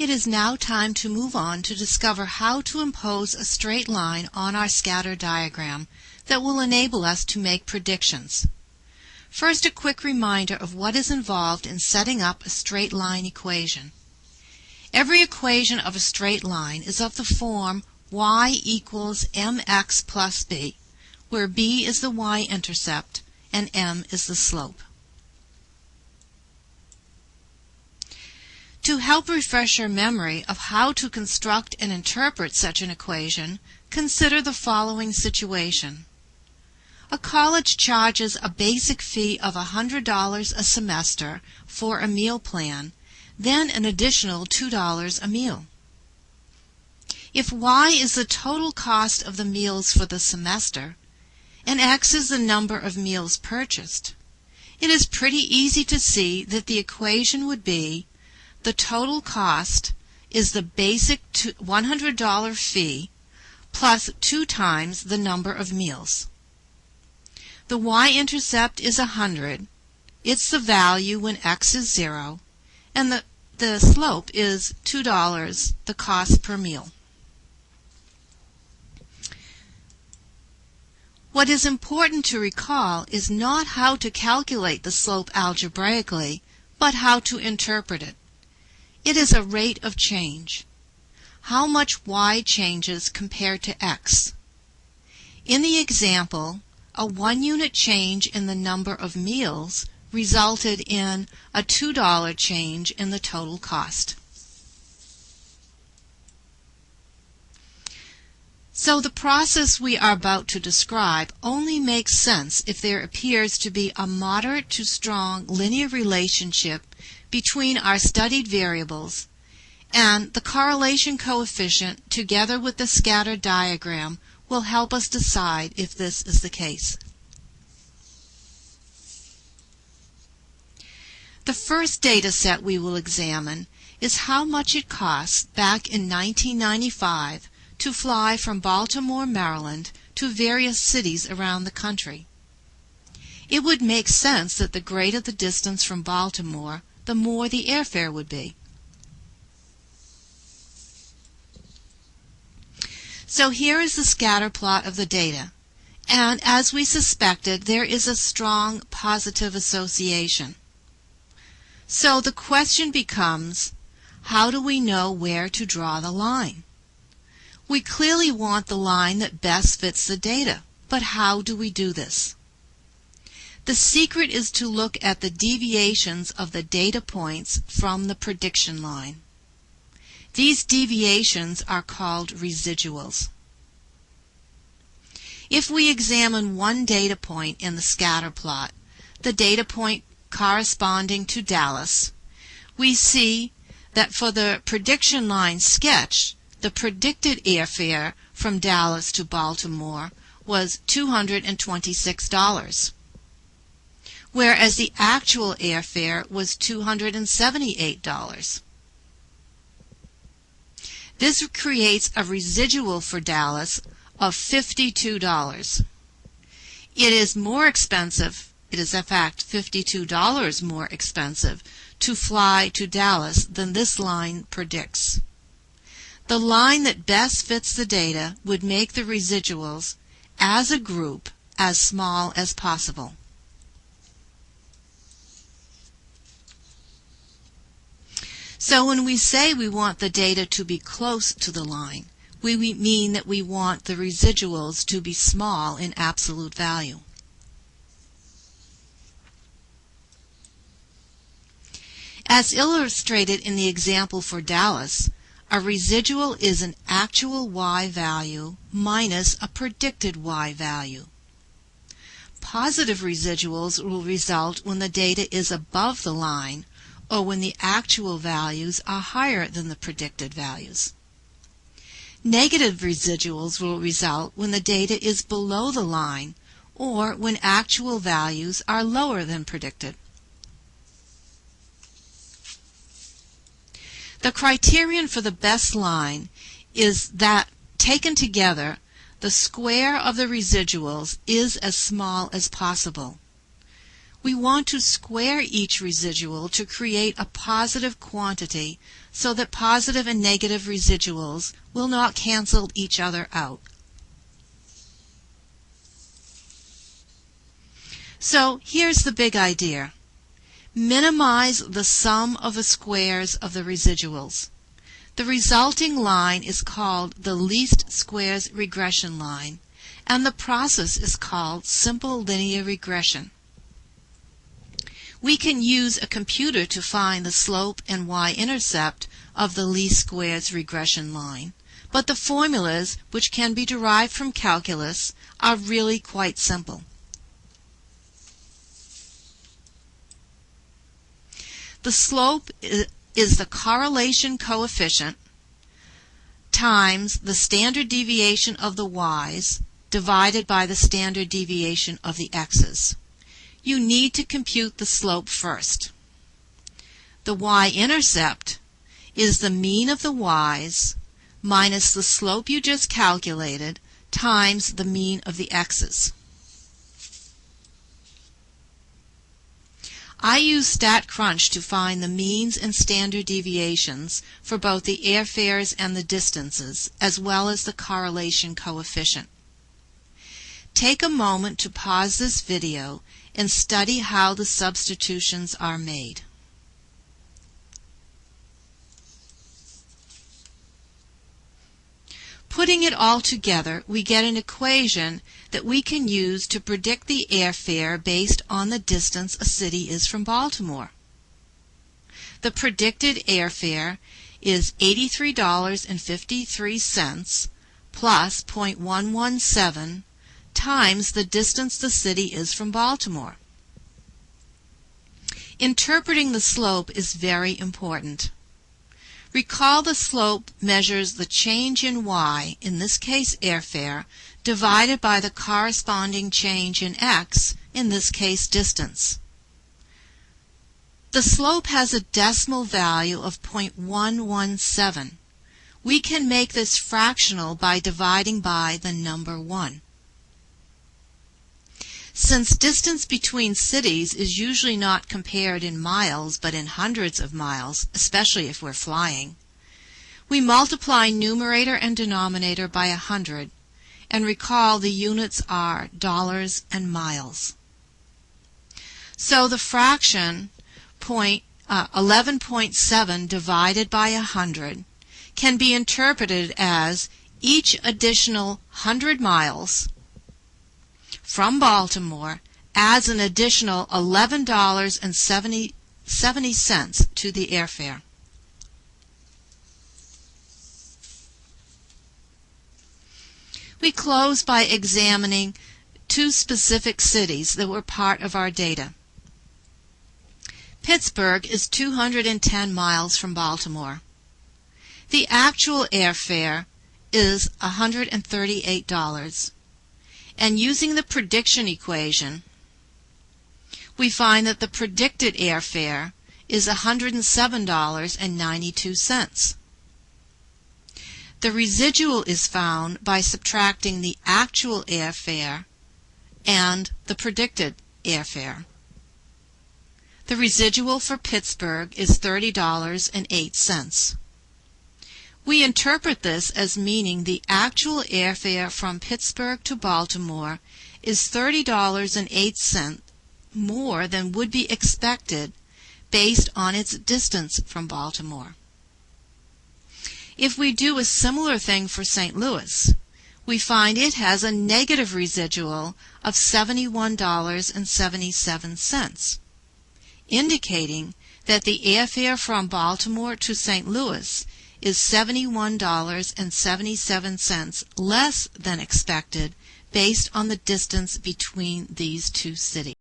It is now time to move on to discover how to impose a straight line on our scatter diagram that will enable us to make predictions. First, a quick reminder of what is involved in setting up a straight line equation. Every equation of a straight line is of the form y equals mx plus b, where b is the y-intercept and m is the slope. To help refresh your memory of how to construct and interpret such an equation, consider the following situation. A college charges a basic fee of $100 a semester for a meal plan, then an additional $2 a meal. If y is the total cost of the meals for the semester, and x is the number of meals purchased, it is pretty easy to see that the equation would be the total cost is the basic $100 fee plus 2 times the number of meals. The y-intercept is 100. It's the value when x is 0. And the slope is $2, the cost per meal. What is important to recall is not how to calculate the slope algebraically, but how to interpret it. It is a rate of change. How much y changes compared to x? In the example, a 1-unit change in the number of meals resulted in a $2 change in the total cost. So the process we are about to describe only makes sense if there appears to be a moderate to strong linear relationship between our studied variables, and the correlation coefficient together with the scatter diagram will help us decide if this is the case. The first data set we will examine is how much it costs back in 1995 to fly from Baltimore, Maryland to various cities around the country. It would make sense that the greater the distance from Baltimore, the more the airfare would be. So here is the scatter plot of the data, and as we suspected, there is a strong positive association. So the question becomes, how do we know where to draw the line? We clearly want the line that best fits the data, but how do we do this? The secret is to look at the deviations of the data points from the prediction line. These deviations are called residuals. If we examine one data point in the scatter plot, the data point corresponding to Dallas, we see that for the prediction line sketch, the predicted airfare from Dallas to Baltimore was $226. Whereas the actual airfare was $278. This creates a residual for Dallas of $52. It is more expensive, it is in fact $52 more expensive to fly to Dallas than this line predicts. The line that best fits the data would make the residuals as a group as small as possible. So when we say we want the data to be close to the line, we mean that we want the residuals to be small in absolute value. As illustrated in the example for Dallas, a residual is an actual y value minus a predicted y value. Positive residuals will result when the data is above the line, or when the actual values are higher than the predicted values. Negative residuals will result when the data is below the line, or when actual values are lower than predicted. The criterion for the best line is that, taken together, the square of the residuals is as small as possible. We want to square each residual to create a positive quantity so that positive and negative residuals will not cancel each other out. So here's the big idea. Minimize the sum of the squares of the residuals. The resulting line is called the least squares regression line, and the process is called simple linear regression. We can use a computer to find the slope and y-intercept of the least squares regression line, but the formulas, which can be derived from calculus, are really quite simple. The slope is the correlation coefficient times the standard deviation of the y's divided by the standard deviation of the x's. You need to compute the slope first. The y-intercept is the mean of the y's minus the slope you just calculated times the mean of the x's. I use StatCrunch to find the means and standard deviations for both the airfares and the distances, as well as the correlation coefficient. Take a moment to pause this video and study how the substitutions are made. Putting it all together, we get an equation that we can use to predict the airfare based on the distance a city is from Baltimore. The predicted airfare is $83.53 plus 0.117 times the distance the city is from Baltimore. Interpreting the slope is very important. Recall the slope measures the change in y, in this case airfare, divided by the corresponding change in x, in this case distance. The slope has a decimal value of 0.117. We can make this fractional by dividing by the number 1. Since distance between cities is usually not compared in miles but in hundreds of miles, especially if we're flying, we multiply numerator and denominator by 100 and recall the units are dollars and miles. So the fraction 11.7 divided by 100 can be interpreted as each additional 100 miles from Baltimore adds an additional $11.70 to the airfare. We close by examining two specific cities that were part of our data. Pittsburgh is 210 miles from Baltimore. The actual airfare is $138. And using the prediction equation, we find that the predicted airfare is $107.92. The residual is found by subtracting the actual airfare and the predicted airfare. The residual for Pittsburgh is $30.08. We interpret this as meaning the actual airfare from Pittsburgh to Baltimore is $30.08 more than would be expected based on its distance from Baltimore. If we do a similar thing for St. Louis, we find it has a negative residual of $71.77, indicating that the airfare from Baltimore to St. Louis is $71.77 less than expected based on the distance between these two cities.